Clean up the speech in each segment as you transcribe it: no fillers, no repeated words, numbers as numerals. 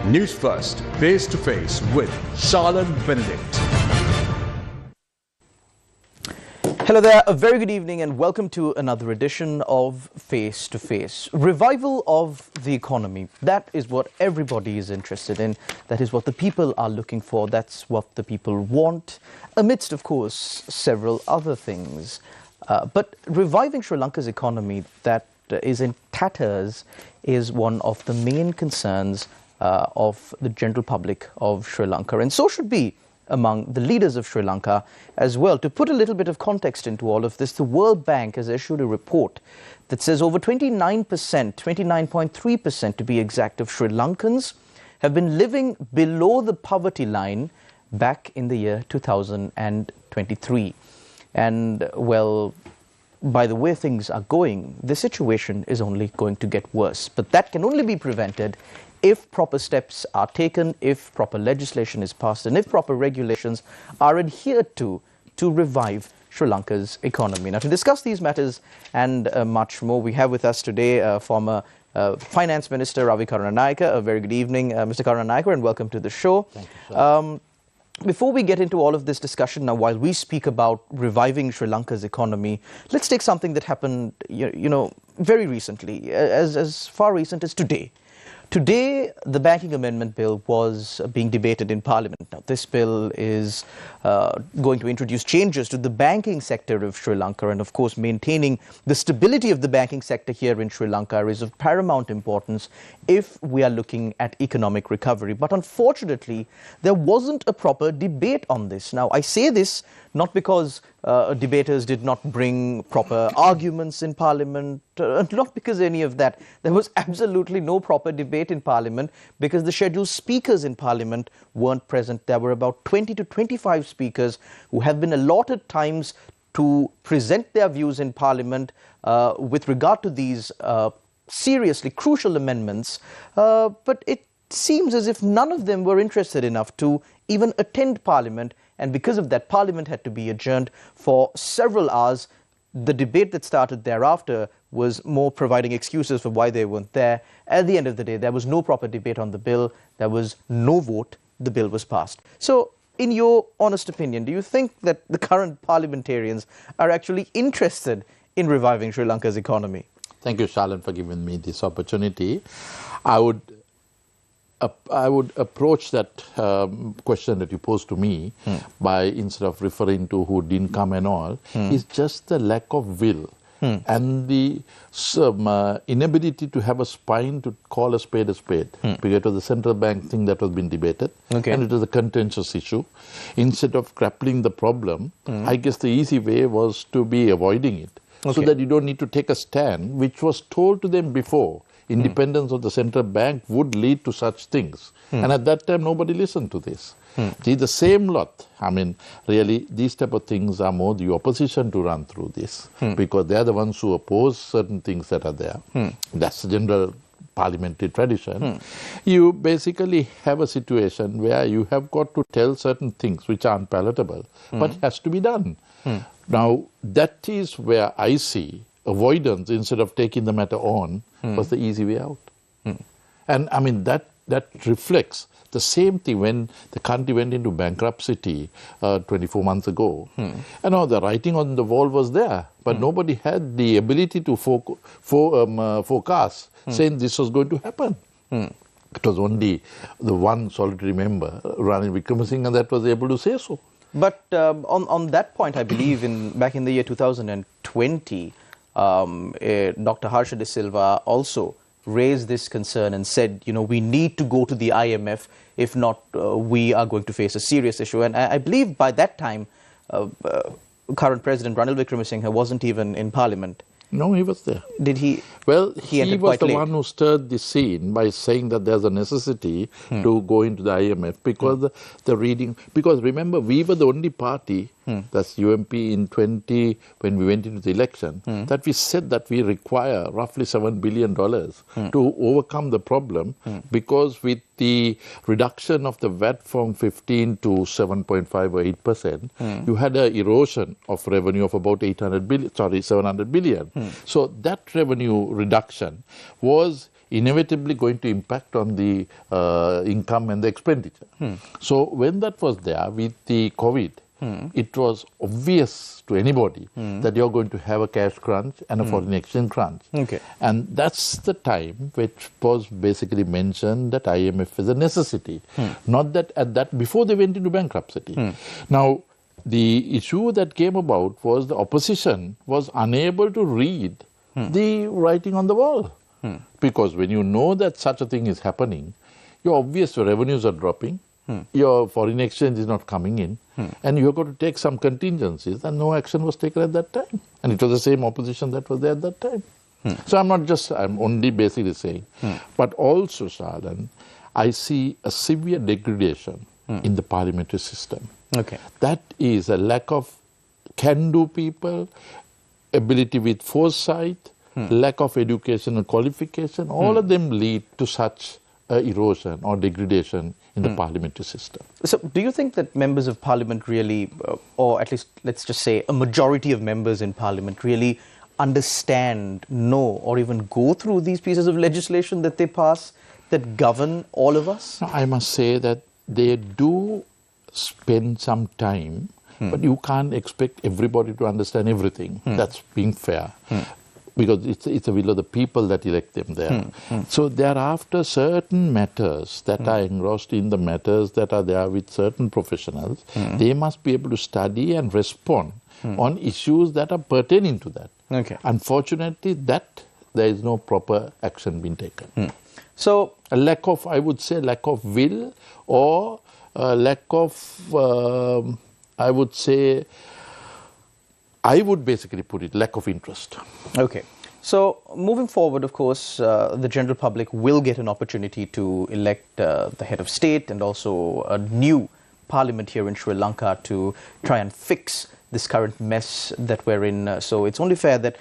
News First, face to face with Shalan Benedict. Hello there, a very good evening and welcome to another edition of Face to Face. Revival of the economy, that is what everybody is interested in. That is what the people are looking for. That's what the people want, amidst, of course, several other things. But reviving Sri Lanka's economy that is in tatters is one of the main concerns of the general public of Sri Lanka, and so should be among the leaders of Sri Lanka as well. To put a little bit of context into all of this, the World Bank has issued a report that says over 29%, 29.3% to be exact, of Sri Lankans have been living below the poverty line back in the year 2023. And, well, by the way things are going, the situation is only going to get worse. But that can only be prevented if proper steps are taken, if proper legislation is passed, and if proper regulations are adhered to revive Sri Lanka's economy. Now, to discuss these matters and much more, we have with us today former Finance Minister Ravi Karunanayake. A very good evening, Mr. Karunanayake, and welcome to the show. Thank you, sir. Before we get into all of this discussion now, while we speak about reviving Sri Lanka's economy, let's take something that happened, you know, very recently, as far recent as today. Today, the Banking Amendment Bill was being debated in Parliament. Now, this bill is going to introduce changes to the banking sector of Sri Lanka, and of course, maintaining the stability of the banking sector here in Sri Lanka is of paramount importance if we are looking at economic recovery. But unfortunately, there wasn't a proper debate on this. Now, I say this not because debaters did not bring proper arguments in Parliament, not because any of that. There was absolutely no proper debate in Parliament because the scheduled speakers in Parliament weren't present. There were about 20 to 25 speakers who have been allotted times to present their views in Parliament with regard to these seriously crucial amendments. But it seems as if none of them were interested enough to even attend Parliament. And because of that, Parliament had to be adjourned for several hours. The debate that started thereafter was more providing excuses for why they weren't there. At the end of the day, there was no proper debate on the bill. There was no vote. The bill was passed. So, in your honest opinion, do you think that the current parliamentarians are actually interested in reviving Sri Lanka's economy? Thank you, Shalan, for giving me this opportunity. I would approach that question that you posed to me by, instead of referring to who didn't come and all, is just the lack of will and the inability to have a spine to call a spade, because it was the central bank thing that was being debated, and it was a contentious issue. Instead of grappling the problem, I guess the easy way was to be avoiding it, so that you don't need to take a stand, which was told to them before. Independence of the central bank would lead to such things. And at that time, nobody listened to this. See, the same lot, I mean, really, these type of things are more the opposition to run through this, because they are the ones who oppose certain things that are there. That's the general parliamentary tradition. You basically have a situation where you have got to tell certain things which are unpalatable, but has to be done. Now, that is where I see avoidance, instead of taking the matter on, was the easy way out. And I mean, that reflects the same thing when the country went into bankruptcy 24 months ago. And now the writing on the wall was there, but nobody had the ability to forecast saying this was going to happen. It was only the one solitary member, Ranil Wickremesinghe, that was able to say so. But on that point, I believe back in the year 2020, Dr. Harsha De Silva also raised this concern and said, you know, we need to go to the IMF. If not, we are going to face a serious issue. And I believe by that time, current President Ranil Wickremesinghe wasn't even in Parliament. No, he was there. Did he? Well, he was the late. one who stirred the scene by saying that there's a necessity to go into the IMF because the reading. Because remember, we were the only party, that's UMP in 20, when we went into the election, that we said that we require roughly $7 billion to overcome the problem, because with the reduction of the VAT from 15 to 7.5 or 8%, you had an erosion of revenue of about 700 billion. So that revenue reduction was inevitably going to impact on the income and the expenditure. So when that was there with the COVID, it was obvious to anybody that you're going to have a cash crunch and a foreign exchange crunch. Okay. And that's the time which was basically mentioned that IMF is a necessity. Not that at that, before they went into bankruptcy. Now, the issue that came about was the opposition was unable to read the writing on the wall. Because when you know that such a thing is happening, your obvious revenues are dropping, your foreign exchange is not coming in, and you've got to take some contingencies, and no action was taken at that time. And it was the same opposition that was there at that time. So I'm only basically saying, but also, Shalan, I see a severe degradation in the parliamentary system. Okay. That is a lack of can-do people, ability with foresight, lack of educational qualification, all of them lead to such erosion or degradation in the parliamentary system. So do you think that members of parliament really, or at least let's just say a majority of members in parliament really understand, know, or even go through these pieces of legislation that they pass that govern all of us? I must say that they do spend some time, but you can't expect everybody to understand everything. That's being fair. Because it's a will of the people that elect them there. So thereafter, certain matters that are engrossed in the matters that are there with certain professionals, they must be able to study and respond on issues that are pertaining to that. Okay. Unfortunately, there is no proper action being taken. So a lack of, I would say, lack of will, or a lack of, I would say, I would basically put it, lack of interest. Okay. So moving forward, of course, the general public will get an opportunity to elect the head of state and also a new parliament here in Sri Lanka to try and fix this current mess that we're in. So it's only fair that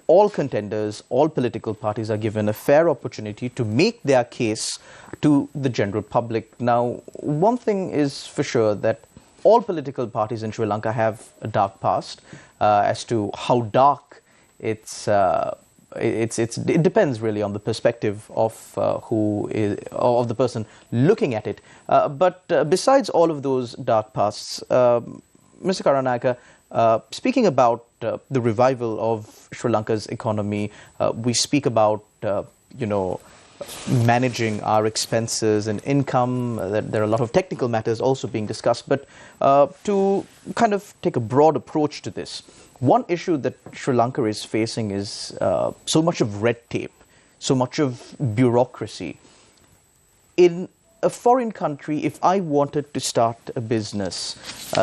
all contenders, all political parties are given a fair opportunity to make their case to the general public. Now, one thing is for sure, that all political parties in Sri Lanka have a dark past. As to how dark it depends really on the perspective of of the person looking at it. But besides all of those dark pasts, Mr. Karunanayake, speaking about the revival of Sri Lanka's economy, we speak about managing our expenses and income. There are a lot of technical matters also being discussed, but to kind of take a broad approach to this, one issue that Sri Lanka is facing is so much of red tape, so much of bureaucracy. In a foreign country, if I wanted to start a business,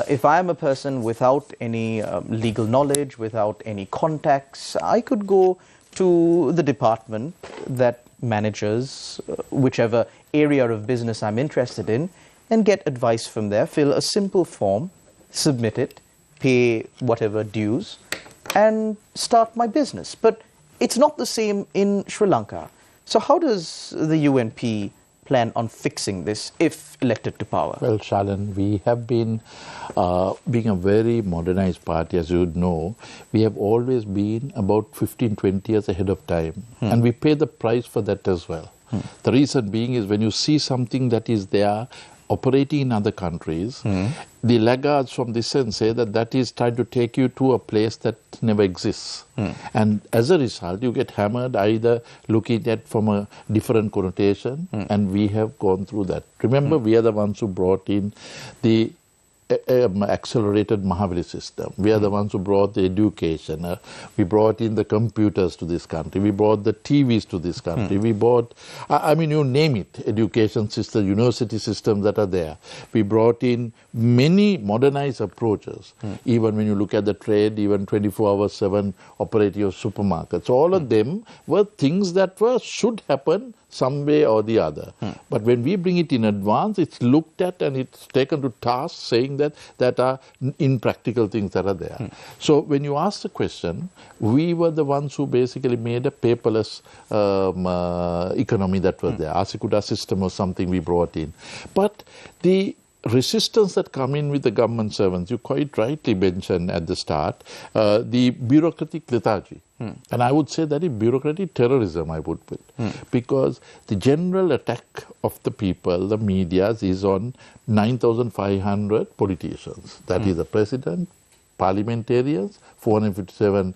if I am a person without any legal knowledge, without any contacts, I could go to the department that manages whichever area of business I'm interested in and get advice from there, fill a simple form, submit it, pay whatever dues, and start my business. But it's not the same in Sri Lanka. So how does the UNP plan on fixing this if elected to power? Well, Shalan, we have been, being a very modernized party, as you would know, we have always been about 15, 20 years ahead of time. And we pay the price for that as well. The reason being is when you see something that is there operating in other countries, the laggards from this end say that that is trying to take you to a place that never exists. And as a result, you get hammered either looking at from a different connotation, and we have gone through that. Remember, we are the ones who brought in the accelerated Mahavali system. We are the ones who brought the education. We brought in the computers to this country. We brought the TVs to this country. We brought, I mean, you name it, education system, university systems that are there. We brought in many modernized approaches. Even when you look at the trade, even 24/7 operating of supermarkets, all of them were things that should happen some way or the other. But when we bring it in advance, it's looked at and it's taken to task, saying that are impractical things that are there. So when you ask the question, we were the ones who basically made a paperless economy that was there. Asikuda system was something we brought in. But the resistance that come in with the government servants, you quite rightly mentioned at the start, the bureaucratic lethargy. And I would say that is bureaucratic terrorism, I would put. Because the general attack of the people, the media, is on 9,500 politicians. That is the president, parliamentarians, 457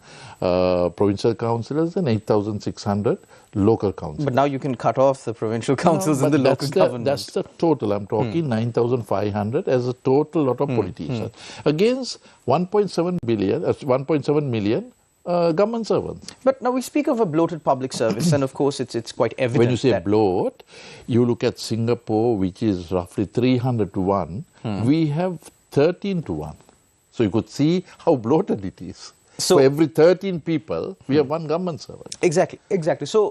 provincial councillors and 8,600 local councillors. But now you can cut off the provincial councils and the local government. That's the total. I'm talking 9,500 as a total lot of politicians. Against 1.7 million government servants. But now we speak of a bloated public service, and of course it's quite evident. When you say that bloat, you look at Singapore, which is roughly 300 to 1. We have 13 to 1. So you could see how bloated it is. So for every 13 people, we have one government servant. Exactly. So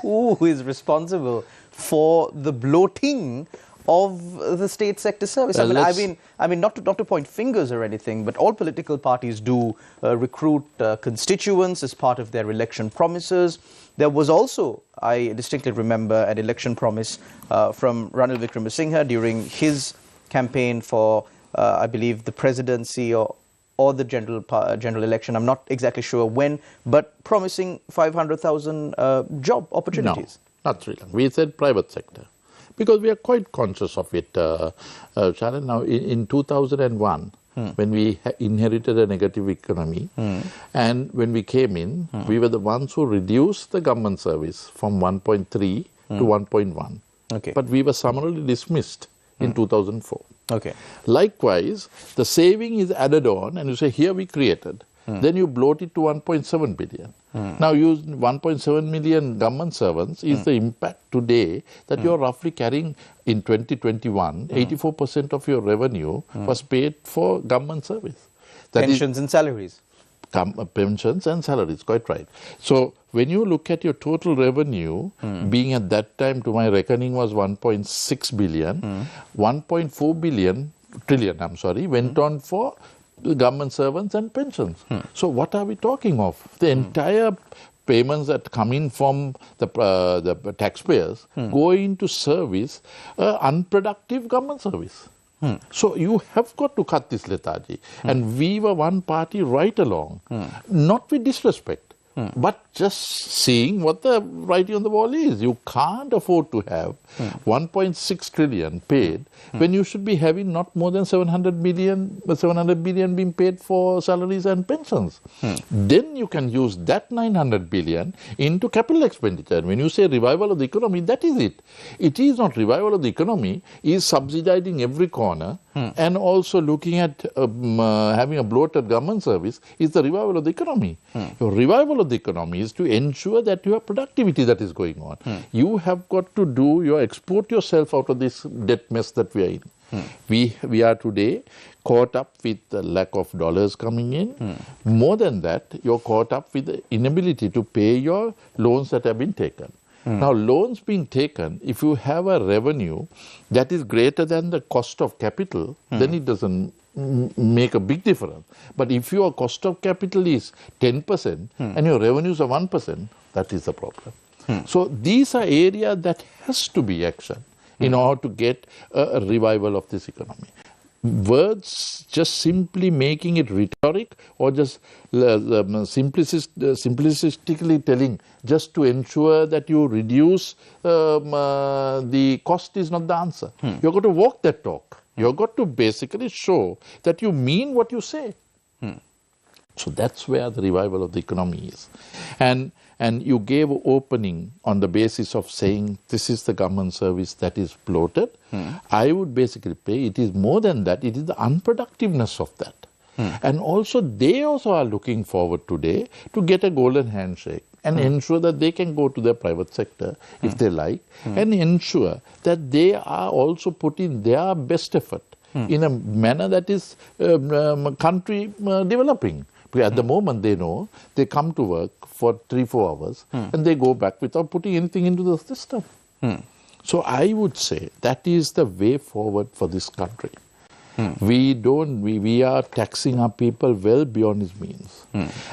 who is responsible for the bloating of the state sector service? I mean, not to point fingers or anything, but all political parties do recruit constituents as part of their election promises. There was also, I distinctly remember, an election promise from Ranil Wickremesinghe during his campaign for, I believe, the presidency or the general election. I'm not exactly sure when, but promising 500,000 job opportunities. No, not Sri Lanka. We said private sector. Because we are quite conscious of it, Sharon. Now, in 2001, when we inherited a negative economy, and when we came in, we were the ones who reduced the government service from 1.3 to 1.1. Okay. But we were summarily dismissed in 2004. Okay. Likewise, the saving is added on, and you say, here we created. Then you bloat it to 1.7 billion. Now, use 1.7 million government servants is the impact today that you're roughly carrying in 2021, 84% of your revenue was paid for government service. That pensions and salaries. Pensions and salaries, quite right. So, when you look at your total revenue, being at that time, to my reckoning, was 1.6 billion, 1.4 trillion, went on for the government servants and pensions. So what are we talking of? The entire payments that come in from the taxpayers go into service, unproductive government service. So you have got to cut this lethargy. And we were one party right along, not with disrespect, but just seeing what the writing on the wall is. You can't afford to have 1.6 trillion paid when you should be having not more than 700 billion being paid for salaries and pensions. Then you can use that 900 billion into capital expenditure. And when you say revival of the economy, that is it. It is not revival of the economy, it is subsidizing every corner and also looking at having a bloated government service is the revival of the economy. Your revival of the economy is to ensure that you have productivity that is going on. You have got to export yourself out of this debt mess that we are in. We are today caught up with the lack of dollars coming in. More than that, you're caught up with the inability to pay your loans that have been taken. Now, loans being taken, if you have a revenue that is greater than the cost of capital, then it doesn't make a big difference. But if your cost of capital is 10% and your revenues are 1%, that is the problem. So these are areas that has to be action in order to get a revival of this economy. Words just simply making it rhetoric or just simplistically telling just to ensure that you reduce the cost is not the answer. You've got to walk that talk. You've got to basically show that you mean what you say. So that's where the revival of the economy is. And you gave opening on the basis of saying this is the government service that is bloated. I would basically say it is more than that. It is the unproductiveness of that. And also they also are looking forward today to get a golden handshake and ensure that they can go to their private sector if they like and ensure that they are also putting their best effort in a manner that is country developing. Because at the moment they know they come to work for 3-4 hours and they go back without putting anything into the system. So I would say that is the way forward for this country. We are taxing our people well beyond his means.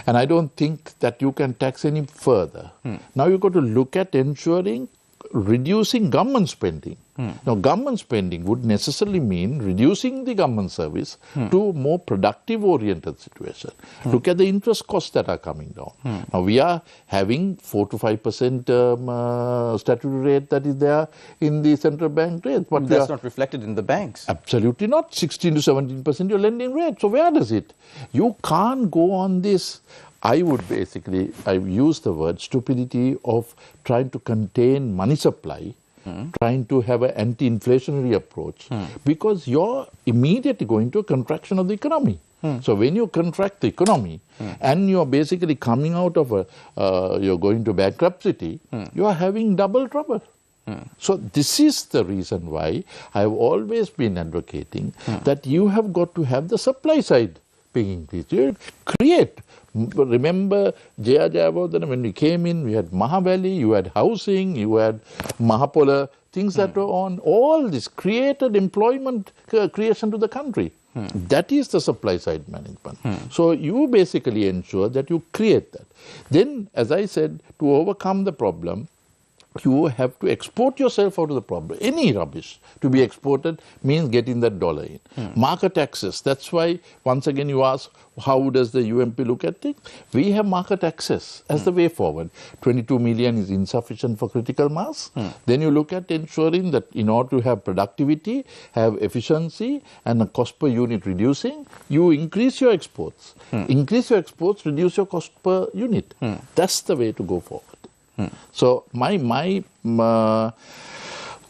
And I don't think that you can tax any further. Now you've got to look at ensuring reducing government spending. Now, government spending would necessarily mean reducing the government service to a more productive-oriented situation. Look at the interest costs that are coming down. Now, we are having 4 to 5% statutory rate that is there in the central bank rate. But that's not reflected in the banks. Absolutely not. 16 to 17% your lending rate. So where does it? You can't go on this. I use the word stupidity of trying to contain money supply, trying to have an anti-inflationary approach, because you're immediately going to a contraction of the economy. So when you contract the economy and you're basically coming out of you're going to bankruptcy, you are having double trouble. So this is the reason why I've always been advocating that you have got to have the supply side being increased. You create. Remember, Jaya Jayawardena, when we came in, we had Mahavali, you had housing, you had Mahapola, things that were on. All this created employment creation to the country. That is the supply side management. So you basically ensure that you create that. Then, as I said, to overcome the problem, you have to export yourself out of the problem. Any rubbish to be exported means getting that dollar in. Market access, that's why once again you ask, how does the UMP look at it? We have market access as the way forward. 22 million is insufficient for critical mass. Then you look at ensuring that in order to have productivity, have efficiency and the cost per unit reducing, you increase your exports. Increase your exports, reduce your cost per unit. That's the way to go forward. So my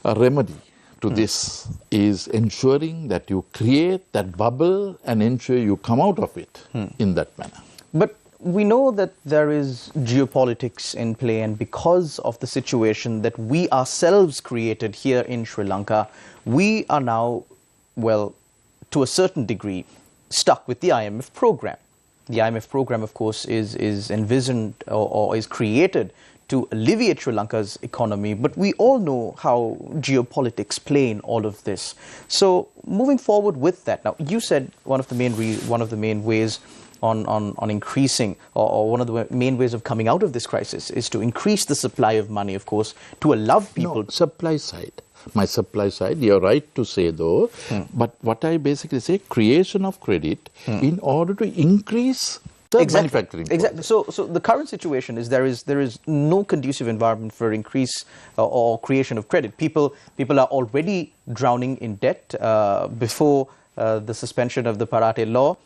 remedy to this is ensuring that you create that bubble and ensure you come out of it in that manner. But we know that there is geopolitics in play, and because of the situation that we ourselves created here in Sri Lanka, we are now, well, to a certain degree, stuck with the IMF program. The IMF program, of course, is envisioned or is created to alleviate Sri Lanka's economy, but we all know how geopolitics play in all of this. So moving forward with that, now you said one of the main ways on increasing, or one of the main ways of coming out of this crisis is to increase the supply of money, of course, to allow people. No, supply side. My supply side, you're right to say though, but what I basically say, creation of credit in order to increase the manufacturing. Exactly. So the current situation is there is no conducive environment for increase or creation of credit. People are already drowning in debt. Before the suspension of the Parate law,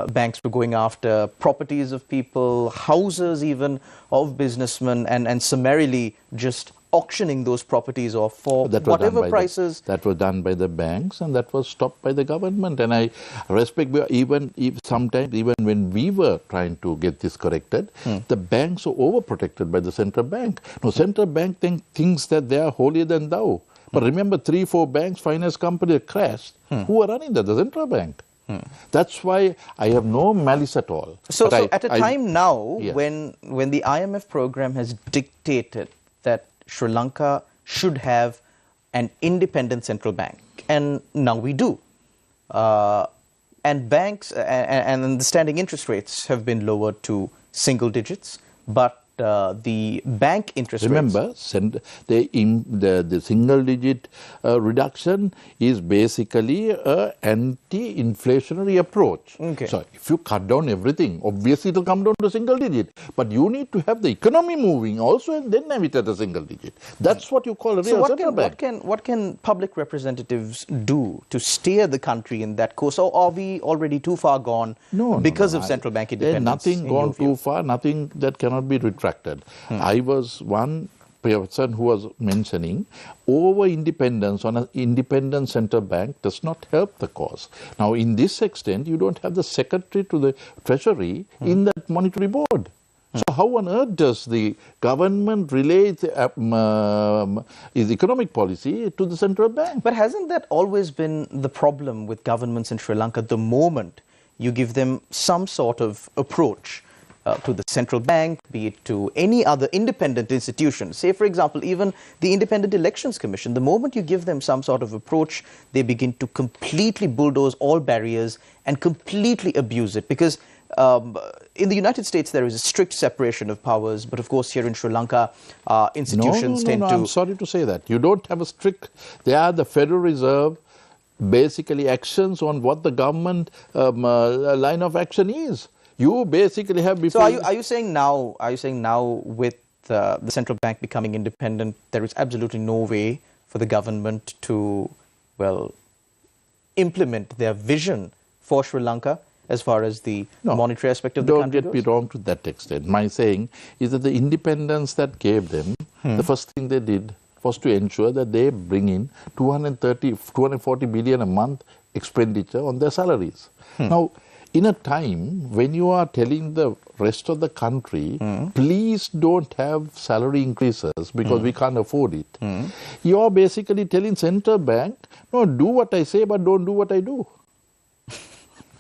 banks were going after properties of people, houses even of businessmen, and summarily just auctioning those properties off for whatever prices. That was done by the banks, and that was stopped by the government. And I respect, sometimes even when we were trying to get this corrected, the banks are overprotected by the central bank. No, central bank thinks that they are holier than thou. But remember, 3-4 banks, finance companies crashed. Who are running that? The central bank. That's why I have no malice at all. So at a time now, yes, when the IMF program has dictated that Sri Lanka should have an independent central bank, and now we do. And banks and the standing interest rates have been lowered to single digits, but the bank interest rates... Remember, the single-digit reduction is basically an anti-inflationary approach. Okay. So, if you cut down everything, obviously it will come down to single digit. But you need to have the economy moving also, and then have it at a single digit. That's what you call a real central bank. What can public representatives do to steer the country in that course? Or are we already too far gone because of central bank independence? There's nothing gone too far, nothing that cannot be retracted. I was one person who was mentioning over-independence on an independent central bank does not help the cause. Now, in this extent, you don't have the secretary to the treasury in that monetary board. So how on earth does the government relate its economic policy to the central bank? But hasn't that always been the problem with governments in Sri Lanka? The moment you give them some sort of approach to the central bank, be it to any other independent institution, say for example even the Independent Elections Commission, the moment you give them some sort of approach, they begin to completely bulldoze all barriers and completely abuse it, because In the United States, there is a strict separation of powers, but of course here in Sri Lanka, institutions tend to... I'm sorry to say that. You don't have a strict... They are the Federal Reserve, basically actions on what the government line of action is. You basically have... So are you saying now with the central bank becoming independent, there is absolutely no way for the government to, well, implement their vision for Sri Lanka as far as the monetary aspect of the country goes? Don't get me wrong to that extent. My saying is that the independence that gave them, the first thing they did was to ensure that they bring in 240 billion a month expenditure on their salaries. Now, in a time when you are telling the rest of the country, please don't have salary increases because we can't afford it, you are basically telling central bank, no, do what I say but don't do what I do.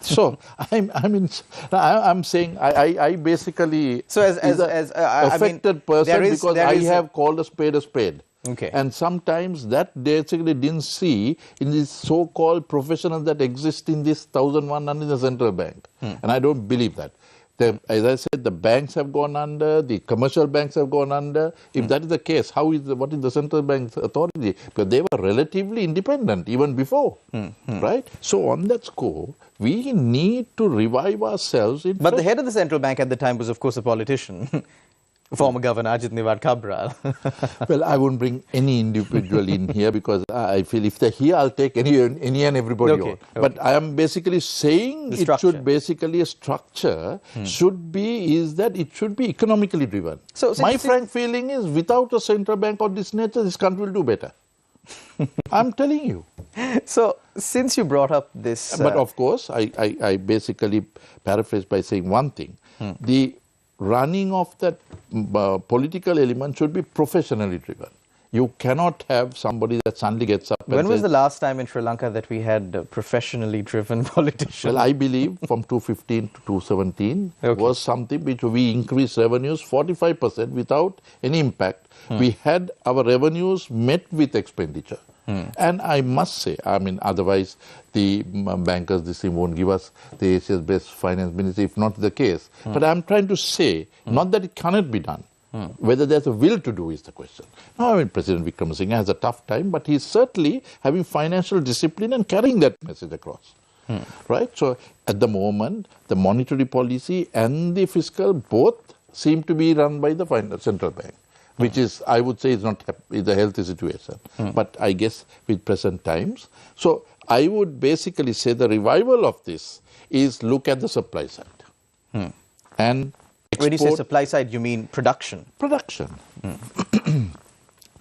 So I'm saying I basically affected person because I have called a spade a spade. Okay. And sometimes that basically didn't see in these so-called professionals that exist in this 1,100 in the central bank. And I don't believe that. As I said, the banks have gone under, the commercial banks have gone under. If that is the case, what is the central bank's authority? Because they were relatively independent even before, right? So on that score, we need to revive ourselves. But the head of the central bank at the time was, of course, a politician. Former Governor Ajit Niwad Cabral. Well, I won't bring any individual in here because I feel if they're here, I'll take any and everybody on. But I am basically saying it should basically a structure should be that it should be economically driven. So my frank feeling is without a central bank of this nature, this country will do better. I'm telling you. So since you brought up this... But of course, I basically paraphrase by saying one thing. The running of that political element should be professionally driven. You cannot have somebody that suddenly gets up and When was the last time in Sri Lanka that we had professionally driven politicians? Well, I believe from 2015 to 2017 was something which we increased revenues 45% without any impact. We had our revenues met with expenditure. And I must say, otherwise the bankers this thing won't give us the Asia's best finance minister, if not the case. But I'm trying to say, not that it cannot be done. Whether there's a will to do is the question. Now, President Wickremesinghe has a tough time, but he's certainly having financial discipline and carrying that message across. Right? So, at the moment, the monetary policy and the fiscal both seem to be run by the central bank, which is, I would say, is a healthy situation. But I guess with present times. So, I would basically say the revival of this is look at the supply side. And when you say supply side, you mean production? Production.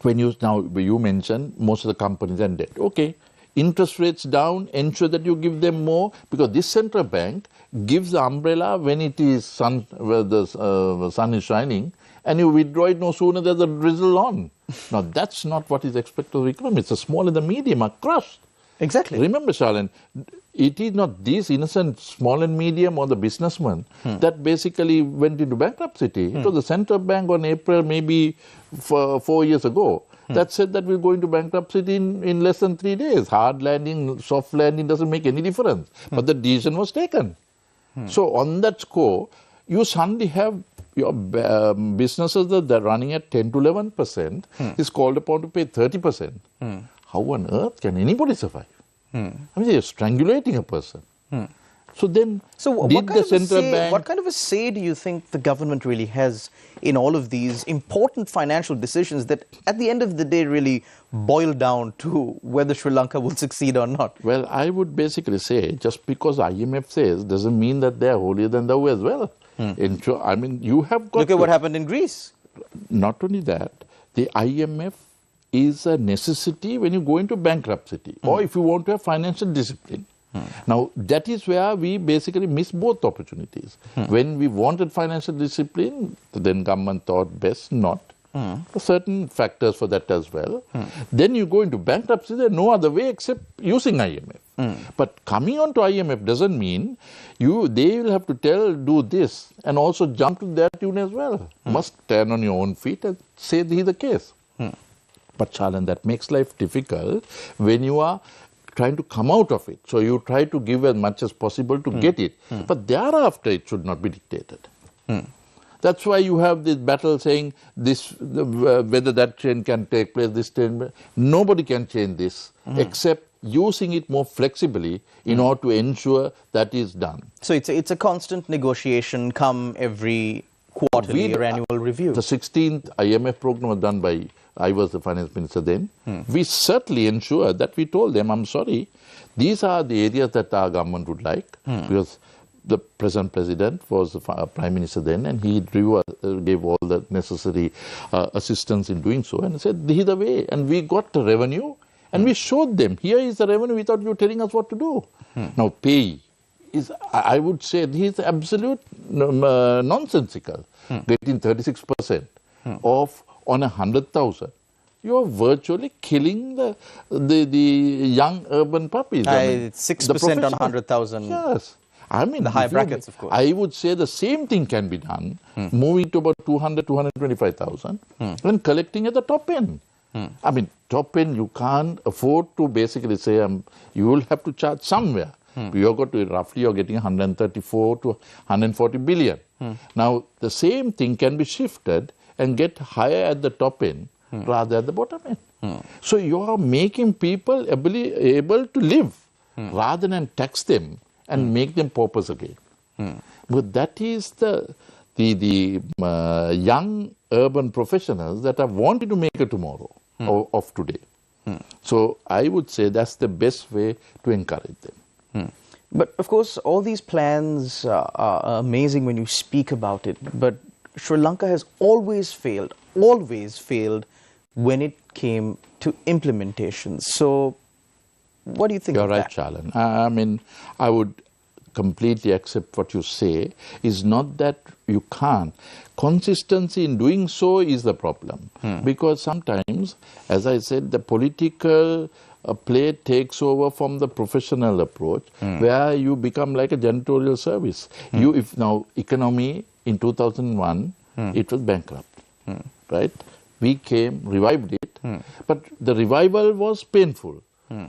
You mentioned most of the companies are in debt. Okay, interest rates down, ensure that you give them more, because this central bank gives the umbrella when it is where the sun is shining, and you withdraw it no sooner than the drizzle on. Now that's not what is expected of the economy. It's the small and the medium are crushed. Exactly. Remember, Shalan, it is not these innocent small and medium or the businessmen that basically went into bankruptcy. It was the central bank on April, maybe 4 years ago, that said that we're going to bankruptcy in less than 3 days. Hard landing, soft landing doesn't make any difference. But the decision was taken. So on that score, you suddenly have your businesses that are running at 10 to 11% is called upon to pay 30%. How on earth can anybody survive? You're strangulating a person. So then, what kind of a say do you think the government really has in all of these important financial decisions that at the end of the day really boil down to whether Sri Lanka will succeed or not? Well, I would basically say just because IMF says doesn't mean that they are holier than thou as well. You have got Look at what happened in Greece. Not only that, the IMF is a necessity when you go into bankruptcy or if you want to have financial discipline. Now, that is where we basically miss both opportunities. When we wanted financial discipline, then government thought best not. Certain factors for that as well. Then you go into bankruptcy, there's no other way except using IMF. But coming on to IMF doesn't mean they will have to do this and also jump to that tune as well. You must stand on your own feet and say this is the case. But Shalan, that makes life difficult when you are trying to come out of it. So you try to give as much as possible to get it. But thereafter, it should not be dictated. That's why you have this battle saying whether that change can take place, this change. Nobody can change this except using it more flexibly in order to ensure that is done. So it's a constant negotiation come every quarterly or annual review. The 16th IMF program was done by, I was the finance minister then. We certainly ensured that we told them, I'm sorry, these are the areas that our government would like, because the present president was the prime minister then, and he gave all the necessary assistance in doing so, and said, this is the way. And we got the revenue, and we showed them, here is the revenue without you telling us what to do. Now, pay is, I would say, this is absolute nonsensical. Getting 36% off on 100,000. You are virtually killing the young urban puppies. It's 6% on 100,000. Yes. I mean, the high brackets, of course. I would say the same thing can be done, moving to about 200, 225,000 and collecting at the top end. I mean, top end, you can't afford to basically say, you will have to charge somewhere. You're getting 134 to 140 billion. Now, the same thing can be shifted and get higher at the top end rather at the bottom end. So you are making people able to live rather than tax them and make them paupers again. But that is the young urban professionals that are wanting to make a tomorrow of today. So I would say that's the best way to encourage them. But of course, all these plans are amazing when you speak about it. But Sri Lanka has always failed when it came to implementation. So what do you think You're of right, that? Chalan. I mean, I would completely accept what you say. It's not that you can't. Consistency in doing so is the problem. Because sometimes, as I said, the political play takes over from the professional approach, where you become like a janitorial service. If now economy in 2001, it was bankrupt, right? We came, revived it, but the revival was painful.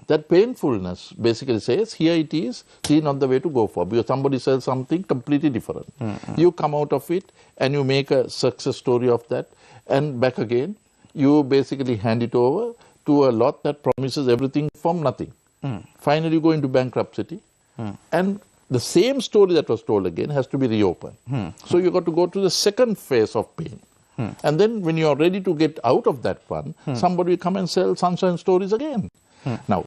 That painfulness basically says, here it is, see not the way to go for, because somebody sells something completely different. You come out of it and you make a success story of that, and back again, you basically hand it over to a lot that promises everything from nothing. Finally, you go into bankruptcy, and the same story that was told again has to be reopened. So you got to go to the second phase of pain. And then when you are ready to get out of that one, somebody will come and sell sunshine stories again. Now,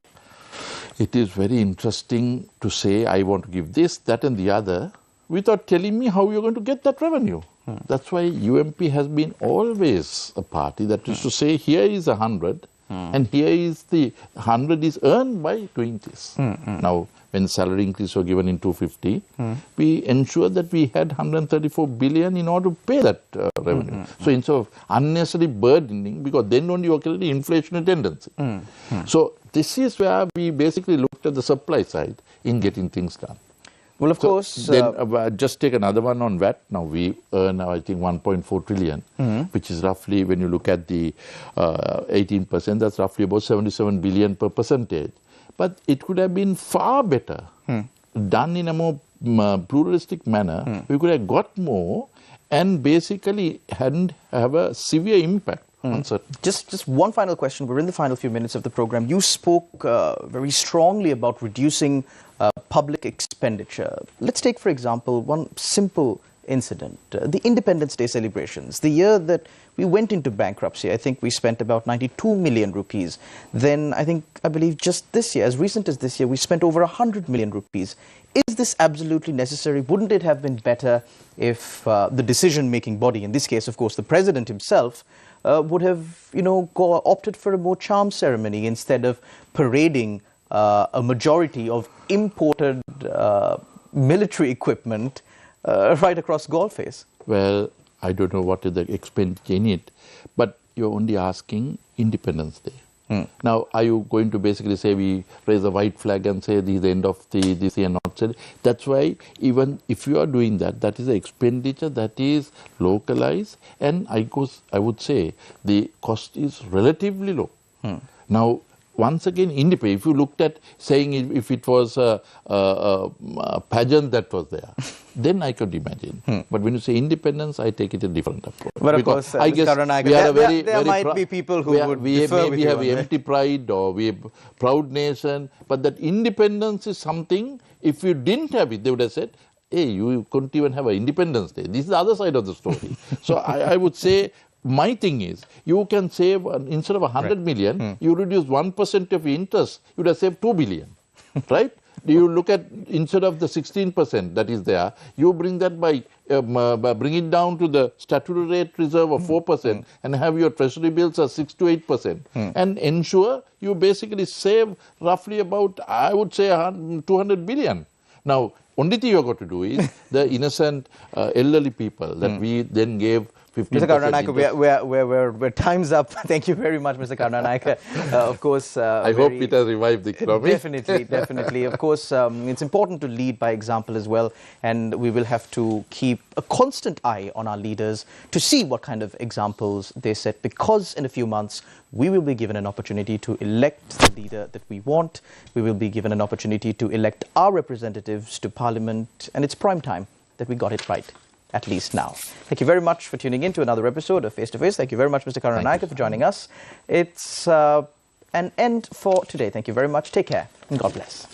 it is very interesting to say, I want to give this, that and the other, without telling me how you're going to get that revenue. That's why UMP has been always a party that is to say, here is 100, and here is the 100 is earned by doing this. Now, when salary increase was given in 250, we ensured that we had 134 billion in order to pay that revenue. So instead of unnecessarily burdening, because then only you are creating inflationary tendency. So this is where we basically looked at the supply side in getting things done. Well, of course. Then just take another one on VAT. Now we earn, I think, 1.4 trillion, which is roughly, when you look at the 18%, that's roughly about 77 billion per percentage. But it could have been far better, done in a more pluralistic manner. We could have got more and basically hadn't have a severe impact on certain. Just one final question. We're in the final few minutes of the program. You spoke very strongly about reducing public expenditure. Let's take, for example, one simple incident, the Independence Day celebrations. The year that we went into bankruptcy, I think we spent about 92 million rupees. Then I believe just this year, as recent as this year, we spent over 100 million rupees. Is this absolutely necessary? Wouldn't it have been better if the decision-making body, in this case, of course, the president himself, would have, opted for a more charm ceremony instead of parading a majority of imported military equipment right across Galle-Face? Well, I don't know what is the expenditure in it, but you're only asking Independence Day. Now, are you going to basically say we raise a white flag and say this is the end of this year, not said? That's why even if you are doing that, that is an expenditure that is localized, and I would say the cost is relatively low. Now, once again, independent. If you looked at saying if it was a pageant that was there, then I could imagine. But when you say independence, I take it a different approach. But of course, I guess Karunanayake, we are there might be people who would differ with we have you on empty pride or we have proud nation. But that independence is something, if you didn't have it, they would have said, hey, you couldn't even have an Independence Day. This is the other side of the story. So I would say, my thing is, you can save, instead of 100 million, you reduce 1% of your interest, you would have saved 2 billion, right? You look at, instead of the 16% that is there, you bring that by bring it down to the statutory rate reserve of 4% and have your treasury bills at 6 to 8% and ensure you basically save roughly about, I would say, 200 billion. Now, only thing you have got to do is the innocent elderly people that we then gave 15%. Mr. Karunanayake, we're time's up. Thank you very much, Mr. Karunanayake. Of course, I hope it has revived the economy. Definitely. Of course, it's important to lead by example as well, and we will have to keep a constant eye on our leaders to see what kind of examples they set, because in a few months we will be given an opportunity to elect the leader that we want. We will be given an opportunity to elect our representatives to Parliament, and it's prime time that we got it right. At least now. Thank you very much for tuning in to another episode of Face to Face. Thank you very much, Mr. Karunanayake, for joining us. It's an end for today. Thank you very much. Take care and God bless.